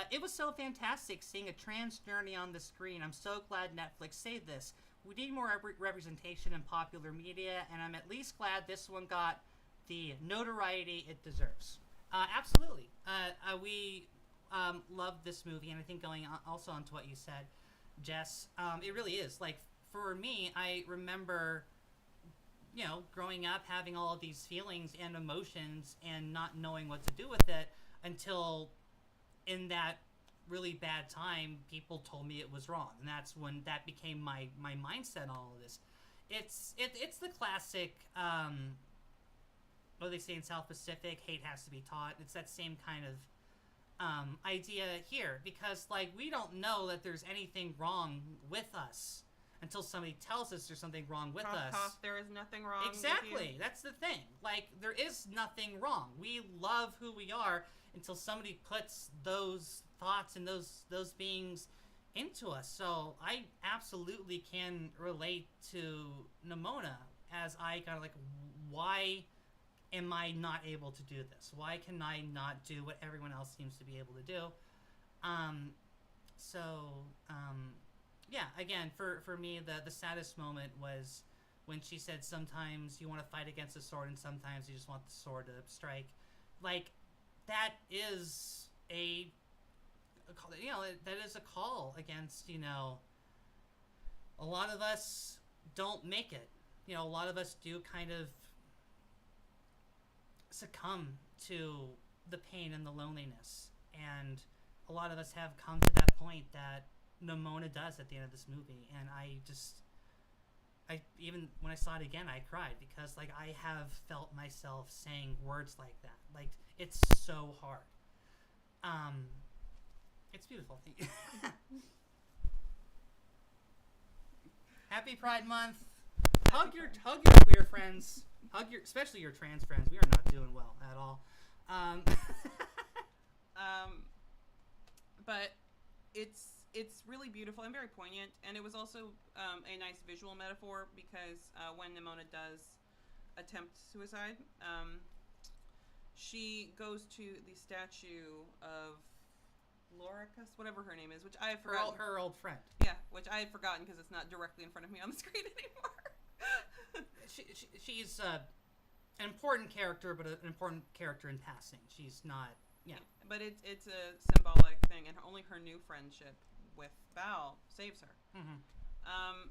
It was so fantastic seeing a trans journey on the screen. I'm so glad Netflix saved this. We need more representation in popular media, and I'm at least glad this one got the notoriety it deserves. Absolutely. We love this movie, and I think going also on to what you said, Jess, it really is. Like, for me, I remember, growing up having all of these feelings and emotions and not knowing what to do with it until in that really bad time, people told me it was wrong. And that's when that became my mindset on all of this. It's the classic, what do they say in South Pacific? Hate has to be taught. It's that same kind of idea here, because like we don't know that there's anything wrong with us until somebody tells us there's something wrong with us. There is nothing wrong. Exactly. With you. That's the thing. Like, there is nothing wrong. We love who we are until somebody puts those thoughts and those beings into us. So I absolutely can relate to Nimona as I kind of like, why am I not able to do this? Why can I not do what everyone else seems to be able to do? Yeah, again, for me, the saddest moment was when she said sometimes you want to fight against the sword and sometimes you just want the sword to strike. Like, that is that is a call against, a lot of us don't make it. A lot of us do kind of succumb to the pain and the loneliness. And a lot of us have come to that point that Nimona does at the end of this movie. And even when I saw it again, I cried because, like, I have felt myself saying words like that. Like, it's so hard. It's beautiful. Happy Pride Month. Hug your queer friends. Especially your trans friends. We are not doing well at all. But it's really beautiful and very poignant, and it was also a nice visual metaphor because when Nimona does attempt suicide, she goes to the statue of Loricus, whatever her name is, which I have forgotten. Her old friend. Yeah, which I had forgotten because it's not directly in front of me on the screen anymore. She's an important character, but an important character in passing. She's not, But it's a symbolic thing, and only her new friendship with Val saves her. Mm-hmm.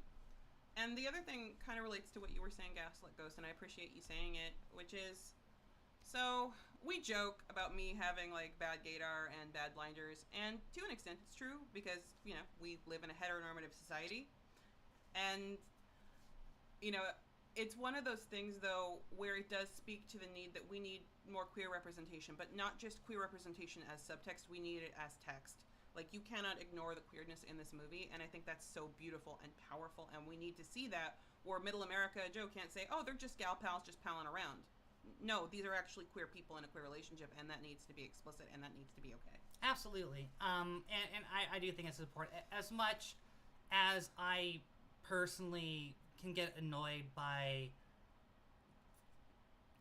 And the other thing kind of relates to what you were saying, Gaslit Ghost, and I appreciate you saying it, which is, so we joke about me having like bad gaydar and bad blinders, and to an extent it's true because, you know, we live in a heteronormative society. And, you know, it's one of those things though where it does speak to the need that we need more queer representation, but not just queer representation as subtext, we need it as text. Like, you cannot ignore the queerness in this movie, and I think that's so beautiful and powerful, and we need to see that, where Middle America Joe can't say, oh, they're just gal pals just palling around. No, these are actually queer people in a queer relationship, and that needs to be explicit, and that needs to be okay. Absolutely. And I do think it's important. As much as I personally can get annoyed by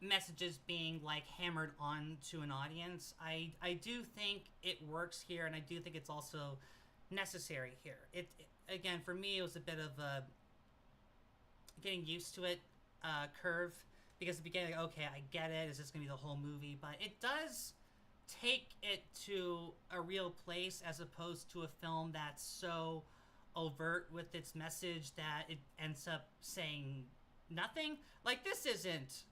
messages being like hammered onto an audience, I do think it works here, and I do think it's also necessary here. It again, for me, it was a bit of a getting used to it curve, because at the beginning, okay, I get it, it's just gonna be the whole movie, but it does take it to a real place as opposed to a film that's so overt with its message that it ends up saying nothing. Like, this isn't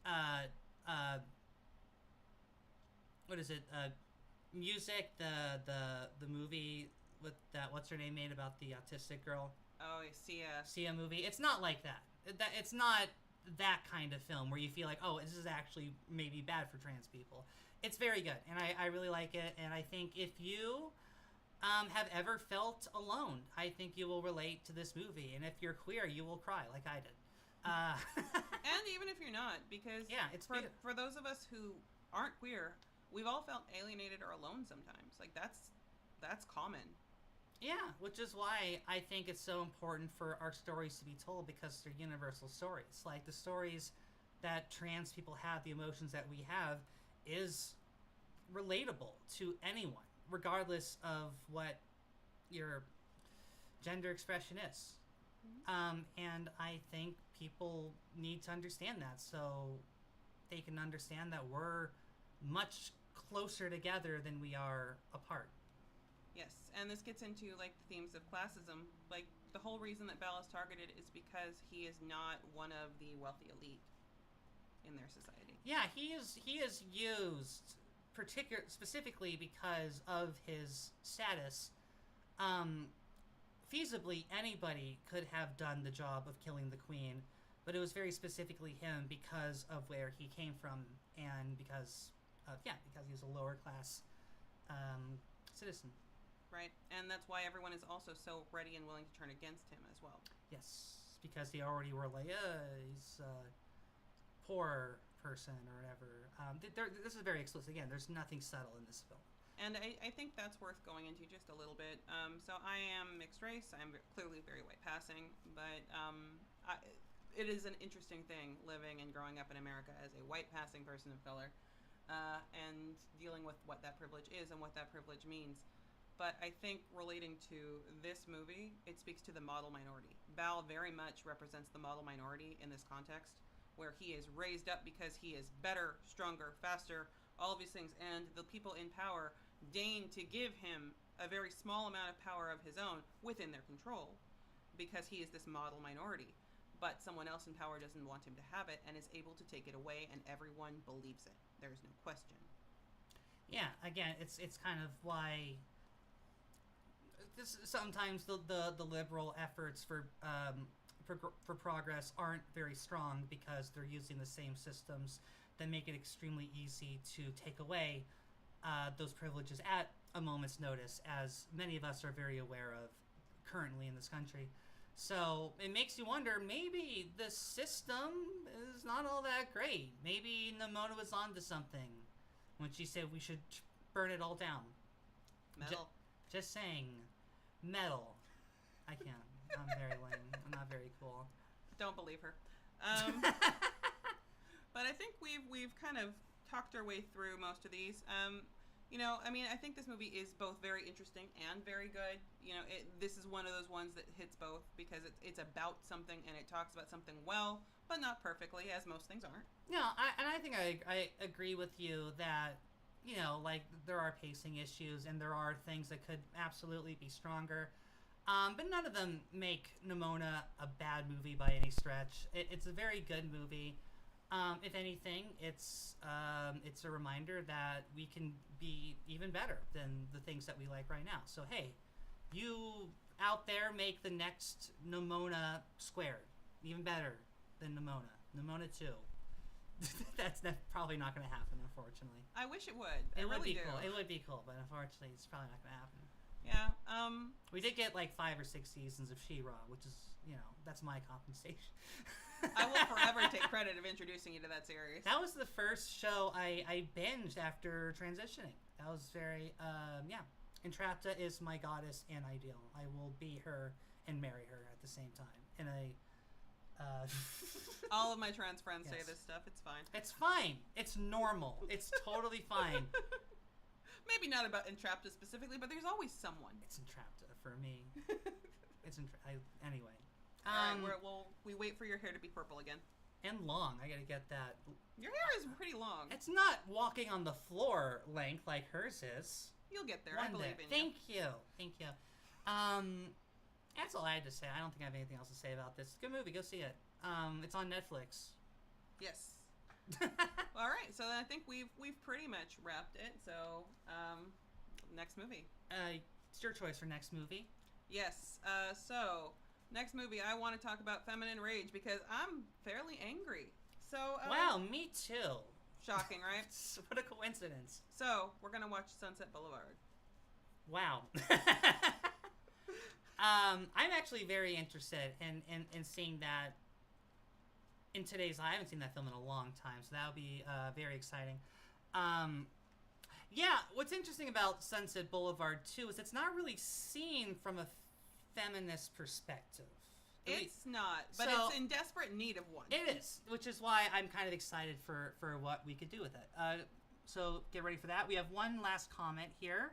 what is it, Music, the movie with that, what's her name, made about the autistic girl. Oh, Sia movie. It's not like that. It's not that kind of film where you feel like, oh, this is actually maybe bad for trans people. It's very good, and I really like it, and I think if you have ever felt alone, I think you will relate to this movie, and if you're queer, you will cry like I did. And even if you're not, because yeah, it's for those of us who aren't queer, we've all felt alienated or alone sometimes. Like, that's common. Yeah, which is why I think it's so important for our stories to be told, because they're universal stories. Like, the stories that trans people have, the emotions that we have, is relatable to anyone, regardless of what your gender expression is. And I think people need to understand that, so they can understand that we're much closer together than we are apart. Yes, and this gets into, like, the themes of classism. Like, the whole reason that Belle is targeted is because he is not one of the wealthy elite in their society. Yeah, he is used specifically because of his status. Feasibly, anybody could have done the job of killing the queen, but it was very specifically him because of where he came from, and because he was a lower class citizen. Right, and that's why everyone is also so ready and willing to turn against him as well. Yes, because they already were like, he's a poor person or whatever. This is very explicit. Again, there's nothing subtle in this film. And I think that's worth going into just a little bit. So I am mixed race. I'm clearly very white passing, but it is an interesting thing living and growing up in America as a white passing person of color, and dealing with what that privilege is and what that privilege means. But I think relating to this movie, it speaks to the model minority. Bal very much represents the model minority in this context, where he is raised up because he is better, stronger, faster, all of these things, and the people in power deign to give him a very small amount of power of his own within their control, because he is this model minority. But someone else in power doesn't want him to have it and is able to take it away, and everyone believes it. There's no question. Yeah, again, it's kind of why sometimes the liberal efforts for progress aren't very strong, because they're using the same systems that make it extremely easy to take away those privileges at a moment's notice, as many of us are very aware of currently in this country. So it makes you wonder, maybe the system is not all that great. Maybe Nimona was onto something when she said we should burn it all down. Metal. Just saying. Metal. I can't. I'm very lame. I'm not very cool. Don't believe her. But I think we've kind of talked our way through most of these. I think this movie is both very interesting and very good. This is one of those ones that hits both, because it's about something and it talks about something well, but not perfectly, as most things aren't. No, I think I agree with you that, there are pacing issues and there are things that could absolutely be stronger. But none of them make Nimona a bad movie by any stretch. It's a very good movie. If anything, it's a reminder that we can be even better than the things that we like right now. So hey, you out there, make the next Nimona squared even better than Nimona. Nimona 2. That's probably not going to happen, unfortunately. I wish it would. It would really be do. cool. It would be cool, but unfortunately, it's probably not going to happen. Yeah. We did get like 5 or 6 seasons of She-Ra, which is, that's my compensation. I will forever take credit of introducing you to that series. That was the first show I binged after transitioning. That was very, Entrapta is my goddess and ideal. I will be her and marry her at the same time. And all of my trans friends yes. say this stuff. It's fine. It's fine. It's normal. It's totally fine. Maybe not about Entrapta specifically, but there's always someone. It's Entrapta for me. Anyway. All right, we wait for your hair to be purple again. And long. I gotta get that. Your hair is pretty long. It's not walking on the floor length like hers is. You'll get there. One I believe day. in you. Thank you. That's all I had to say. I don't think I have anything else to say about this. Good movie. Go see it. It's on Netflix. Yes. All right. So I think we've pretty much wrapped it. So next movie. It's your choice for next movie. Yes. So next movie, I want to talk about feminine rage because I'm fairly angry. So wow, me too. Shocking, right? What a coincidence. So we're gonna watch Sunset Boulevard. Wow. I'm actually very interested in seeing that in today's. I haven't seen that film in a long time, so that'll be very exciting. Yeah, what's interesting about Sunset Boulevard too is it's not really seen from a feminist perspective. It's not, but so, it's in desperate need of one. It is, which is why I'm kind of excited for what we could do with it. So get ready for that. We have one last comment here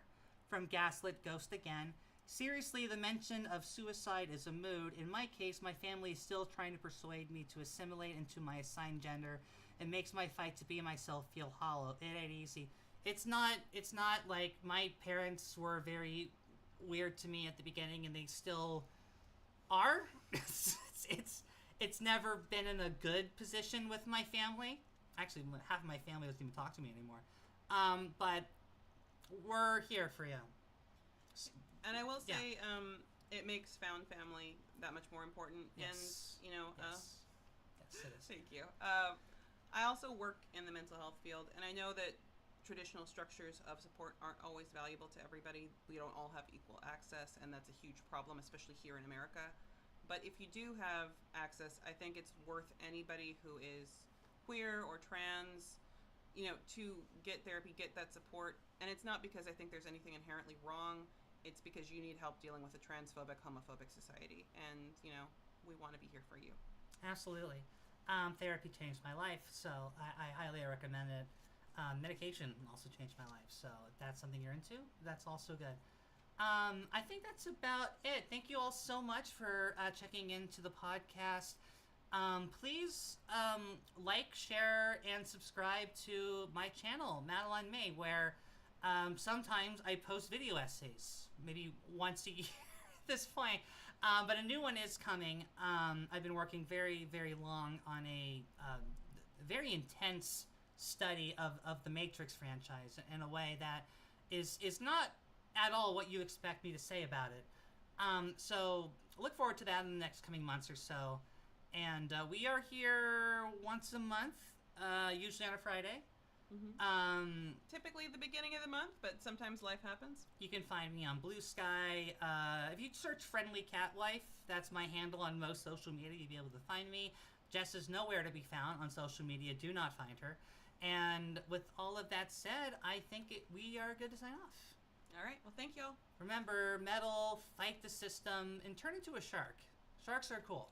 from Gaslit Ghost again. Seriously, the mention of suicide is a mood. In my case, my family is still trying to persuade me to assimilate into my assigned gender. It makes my fight to be myself feel hollow. It ain't easy. It's not like my parents were very weird to me at the beginning, and they still are. It's never been in a good position with my family. Actually, half of my family doesn't even talk to me anymore. But we're here for you. And I will say, it makes found family that much more important. Yes. And yes, it is. Thank you. I also work in the mental health field, and I know that traditional structures of support aren't always valuable to everybody. We don't all have equal access, and that's a huge problem, especially here in America. But if you do have access, I think it's worth anybody who is queer or trans, to get therapy, get that support. And it's not because I think there's anything inherently wrong. It's because you need help dealing with a transphobic, homophobic society. And, we want to be here for you. Absolutely. Therapy changed my life, so I highly recommend it. Medication also changed my life, so if that's something you're into, that's also good. I think that's about it. Thank you all so much for checking into the podcast. Please like, share, and subscribe to my channel, Madeline Maye, where sometimes I post video essays, maybe once a year at this point. But a new one is coming. I've been working very, very long on a very intense study of the Matrix franchise in a way that is not at all what you expect me to say about it. So look forward to that in the next coming months or so. And we are here once a month, usually on a Friday. Mm-hmm. Typically the beginning of the month, but sometimes life happens. You can find me on Blue Sky. If you search Friendly Cat Life, that's my handle on most social media. You'll be able to find me. Jess is nowhere to be found on social media. Do not find her. And with all of that said, I think we are good to sign off. All right. Well, thank you all. Remember, metal, fight the system, and turn into a shark. Sharks are cool.